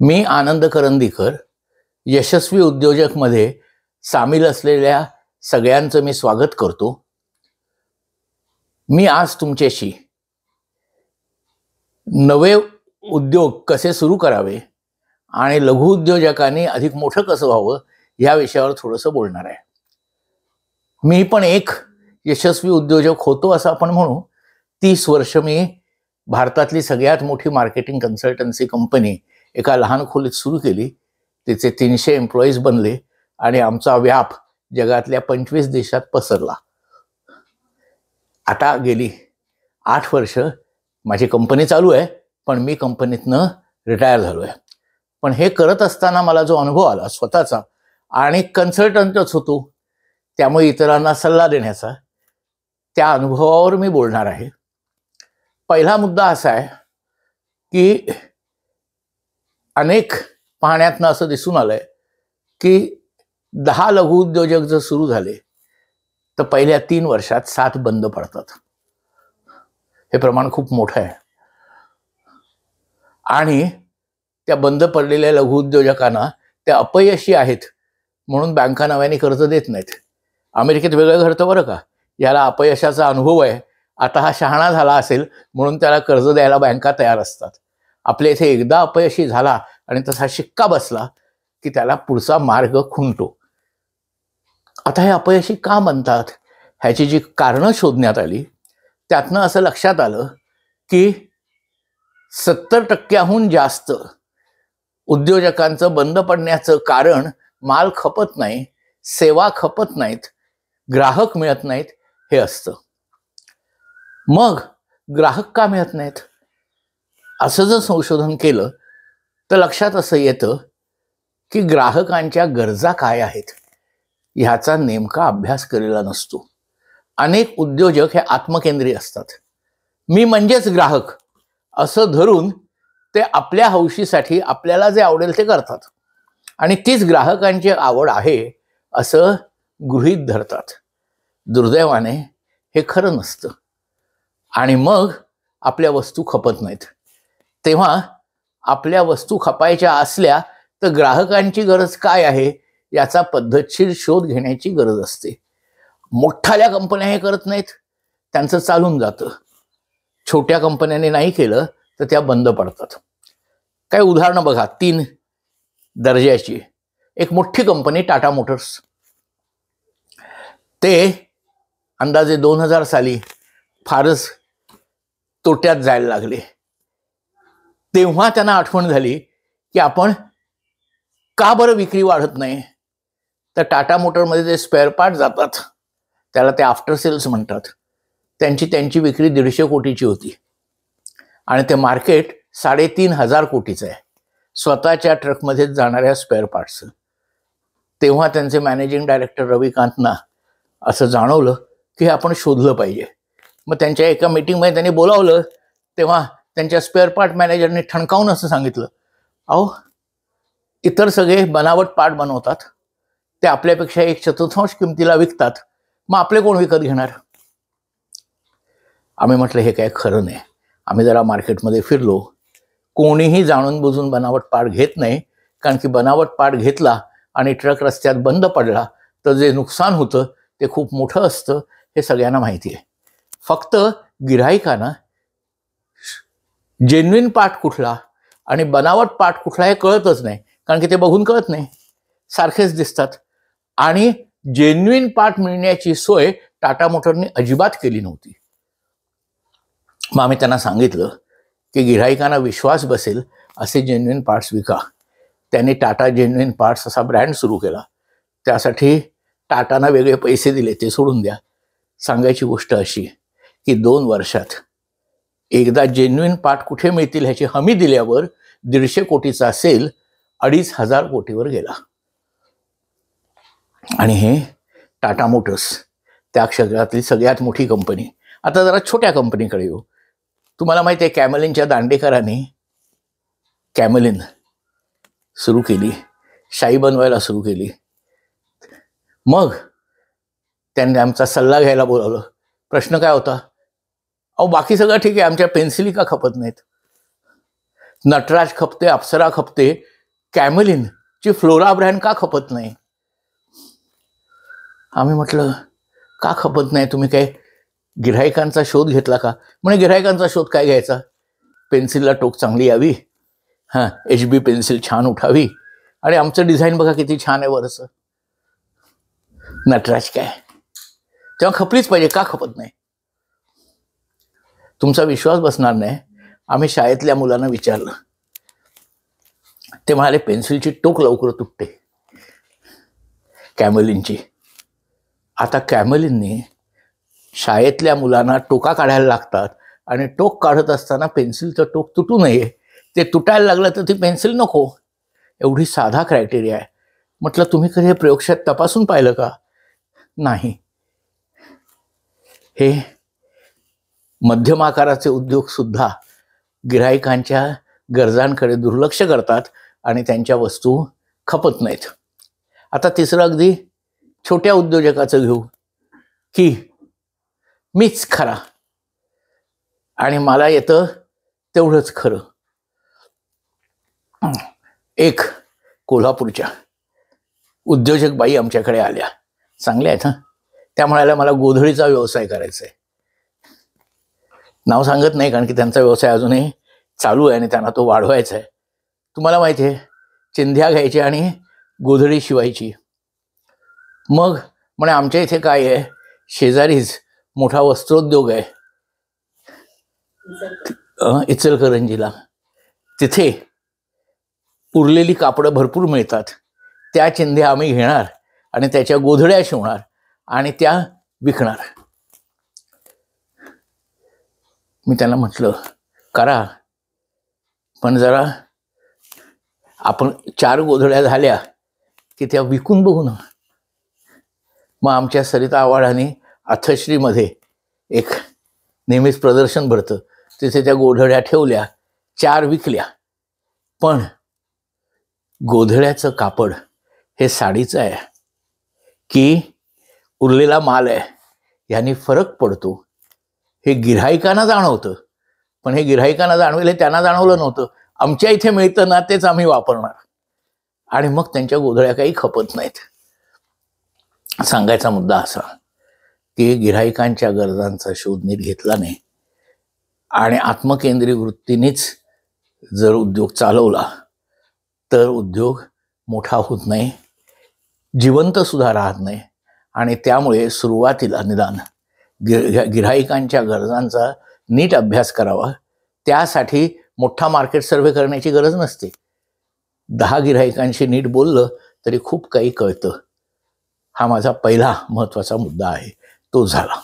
मी आनंद करंदीकर यशस्वी उद्योजक मध्ये सामील असलेल्या सगळ्यांचं मी स्वागत करतो। मी आज तुमच्याशी नवे उद्योग कसे सुरू करावे आणि लघु उद्योजकांनी अधिक मोठं कसं व्हावं या विषयावर थोडंसं बोलणार आहे। मी पण एक यशस्वी उद्योजक होतो असं आपण म्हणू। 30 वर्ष मी भारतातली सगळ्यात मोठी मार्केटिंग कन्सल्टन्सी कंपनी एका लहान खोलीत सुरू केली। तिचे 300 एम्प्लॉईज बनले आणि आमचा व्याप जगातल्या 25 देशात पसरला। आता गेली 8 वर्ष माझी कंपनी चालू आहे, पण मी कंपनीतनं रिटायर झालोय। पण हे करत असताना मला जो अनुभव आला स्वतःचा, आणि कन्सल्टंटच होतो त्यामुळे इतरांना सल्ला देण्याचा, त्या अनुभवावर मी बोलणार आहे। पहिला मुद्दा असा आहे की अनेक पाहण्यातनं असं दिसून आलंय की 10 लघु उद्योजक जर सुरू झाले तर पहिल्या 3 वर्षात 7 बंद पडतात। हे प्रमाण खूप मोठं आहे आणि त्या बंद पडलेल्या लघु उद्योजकांना ते अपयशी आहेत म्हणून बँका नव्याने कर्ज देत नाहीत। अमेरिकेत वेगळं घडतं बरं का। याला अपयशाचा अनुभव आहे, आता हा शहाणा झाला असेल म्हणून त्याला कर्ज द्यायला बँका तयार असतात। आपल्या इथे एकदा अपयशी झाला आणि तसा शिक्का बसला की त्याला पुढचा मार्ग खुंटतो। आता हे अपयशी का बनतात ह्याची जी कारणं शोधण्यात आली त्यातनं असं लक्षात आलं की 70% जास्त उद्योजकांचं बंद पडण्याचं कारण माल खपत नाही, सेवा खपत नाहीत, ग्राहक मिळत नाहीत हे असतं। मग ग्राहक का मिळत नाहीत असं जर संशोधन केलं तर लक्षात असं येतं की ग्राहकांच्या गरजा काय आहेत ह्याचा नेमका अभ्यास केलेला नसतो। अनेक उद्योजक हे आत्मकेंद्री असतात। मी म्हणजेच ग्राहक असं धरून ते आपल्या हौशीसाठी आपल्याला जे आवडेल ते करतात आणि तीच ग्राहकांची आवड आहे असं गृहीत धरतात। दुर्दैवाने हे खरं नसतं आणि मग आपल्या वस्तू खपत नाहीत। तेव्हा आपल्या वस्तू खपायच्या असल्या तर ग्राहकांची गरज काय आहे याचा पद्धतशीर शोध घेण्याची गरज असते। मोठ्या कंपन्या हे करत नाहीत, त्यांचं चालून जातं। छोट्या कंपन्यांनी नाही केलं तर त्या बंद पडतात। काही उदाहरणं बघा 3 दर्जाची। एक मोठी कंपनी टाटा मोटर्स, ते अंदाजे 2000 साली फारच तोट्यात जायला लागले। तेव्हा त्यांना आठवण झाली की आपण का बरं विक्री वाढत नाही। तर टाटा मोटरमध्ये जे स्पेअर पार्ट जातात त्याला ते आफ्टर सेल्स म्हणतात, त्यांची विक्री 150 कोटीची होती आणि ते मार्केट 3500 कोटीचं आहे स्वतःच्या ट्रकमध्येच जाणाऱ्या स्पेअर पार्ट्सचं। तेव्हा त्यांचे मॅनेजिंग डायरेक्टर रविकांतना असं जाणवलं की आपण शोधलं पाहिजे। मग त्यांच्या एका मीटिंगमध्ये त्यांनी बोलावलं, तेव्हा त्यांच्या स्पेअर पार्ट मॅनेजरने ठणकावून असं सांगितलं, अहो इतर सगळे बनावट पार्ट बनवतात, ते आपल्यापेक्षा 1/4 किमतीला विकतात, मग आपले कोण विकत घेणार। आम्ही म्हटलं हे काय खरं नाही। आम्ही जरा मार्केटमध्ये फिरलो, कोणीही जाणून बुजून बनावट पार्ट घेत नाही, कारण की बनावट पार्ट घेतला आणि ट्रक रस्त्यात बंद पडला तर जे नुकसान होतं ते खूप मोठं असतं, हे सगळ्यांना माहिती आहे। फक्त गिऱ्हाईकांना जेन्युइन पार्ट कुठला आणि बनावट पार्ट कुठला हे कळतच नाही, कारण की ते बघून कळत नाही, सारखेच दिसतात। आणि जेन्युइन पार्ट मिळण्याची सोय टाटा मोटरने अजिबात केली नव्हती। मग आम्ही त्यांना सांगितलं की गिऱ्हाईकांना विश्वास बसेल असे जेन्युइन पार्ट्स विका। त्यांनी टाटा जेन्युइन पार्ट्स असा ब्रँड सुरू केला। त्यासाठी टाटाना वेगळे पैसे दिले ते सोडून द्या। सांगायची गोष्ट अशी की 2 वर्षात एकदा जेन्युइन पार्ट कुठे मिळतील ह्याची हमी दिल्यावर 150 कोटीचा सेल 2500 कोटीवर गेला। आणि हे टाटा मोटर्स त्या क्षेत्रातली सगळ्यात मोठी कंपनी। आता जरा छोट्या कंपनीकडे येऊ। तुम्हाला माहिती आहे कॅमलिनच्या दांडेकरांनी कॅमलिन सुरू केली, शाई बनवायला सुरू केली। मग त्यांनी आमचा सल्ला घ्यायला बोलावलं। प्रश्न काय होता, अहो बाकी सगळं ठीक आहे, आमच्या पेन्सिली का खपत नाहीत। नटराज खपते, अप्सरा खपते, कॅमलिनची फ्लोरा ब्रँड का खपत नाही? आम्ही म्हटलं का खपत नाही, तुम्ही काय गिऱ्हाईकांचा शोध घेतला का? म्हणे गिऱ्हाईकांचा शोध काय घ्यायचा, पेन्सिलला टोक चांगली यावी, हां HB पेन्सिल छान उठावी, आणि आमचं डिझाईन बघा किती छान आहे वरचं, नटराज काय, तेव्हा खपलीच पाहिजे, का खपत नाही? तुमचा विश्वास बसणार नाही, आम्ही शाळेतल्या मुलांना विचारलं, ते म्हणाले पेन्सिलची टोक लवकर तुटते कॅमलिनची. आता कॅमलिनने शाळेतल्या मुलांना टोका काढायला लागतात, आणि टोक काढत असताना पेन्सिलचं टोक तुटू नये, ते तुटायला लागलं तर ती पेन्सिल नको, एवढी साधा क्रायटेरिया आहे. म्हटलं तुम्ही कधी हे प्रयोगशाळेत तपासून पाहिलं का? नाही. हे मध्यम आकाराचे उद्योग सुद्धा गिऱ्हाईकांच्या गरजांकडे दुर्लक्ष करतात आणि त्यांच्या वस्तू खपत नाहीत. आता तिसरं अगदी छोट्या उद्योजकाचं घेऊ, की मीच खरा आणि मला येतं तेवढंच खरं. एक कोल्हापूरच्या उद्योजक बाई आमच्याकडे आल्या, चांगल्या आहेत, त्या म्हणाल्या मला गोधडीचा व्यवसाय करायचा आहे. नाव सांगत नाही कारण की त्यांचा व्यवसाय अजूनही चालू आहे आणि त्यांना तो वाढवायचा आहे. तुम्हाला माहिती आहे, चिंध्या घ्यायची आणि गोधडी शिवायची. मग म्हणे आमच्या इथे काय आहे, शेजारीच मोठा वस्त्रोद्योग आहे इचलकरंजीला, तिथे उरलेली कापडं भरपूर मिळतात, त्या चिंध्या आम्ही घेणार आणि त्याच्या गोधड्या शिवणार आणि त्या विकणार. मी त्यांना म्हटलं करा, पण जरा आपण 4 गोधड्या झाल्या की त्या विकून बघू ना. मग आमच्या सरिता आव्हाडांनी अथश्रीमध्ये एक नेहमीच प्रदर्शन भरतं, तिथे त्या गोधड्या ठेवल्या, 4 विकल्या. पण गोधड्याचं कापड हे साडीचं आहे की उरलेला माल आहे, याने फरक पडतो. हे गिऱ्हाईकांना जाणवतं, पण हे गिऱ्हाईकांना जाणवेल त्यांना जाणवलं नव्हतं. आमच्या इथे मिळतं ना तेच आम्ही वापरणार, आणि मग त्यांच्या गोधड्या काही खपत नाहीत. सांगायचा मुद्दा असा की गिऱ्हाईकांच्या गरजांचा शोध नीट घेतला नाही आणि आत्मकेंद्री वृत्तीनेच जर उद्योग चालवला तर उद्योग मोठा होत नाही, जिवंत सुद्धा राहत नाही. आणि त्यामुळे सुरुवातीला निदान गिऱ्हाईकांच्या गरजांचा नीट अभ्यास करावा. त्यासाठी मोठा मार्केट सर्व्हे करण्याची गरज नसते. 10 गिऱ्हाईकांशी नीट बोललं तरी खूप काही कळतं. हा माझा पहिला महत्त्वाचा मुद्दा आहे, तो झाला.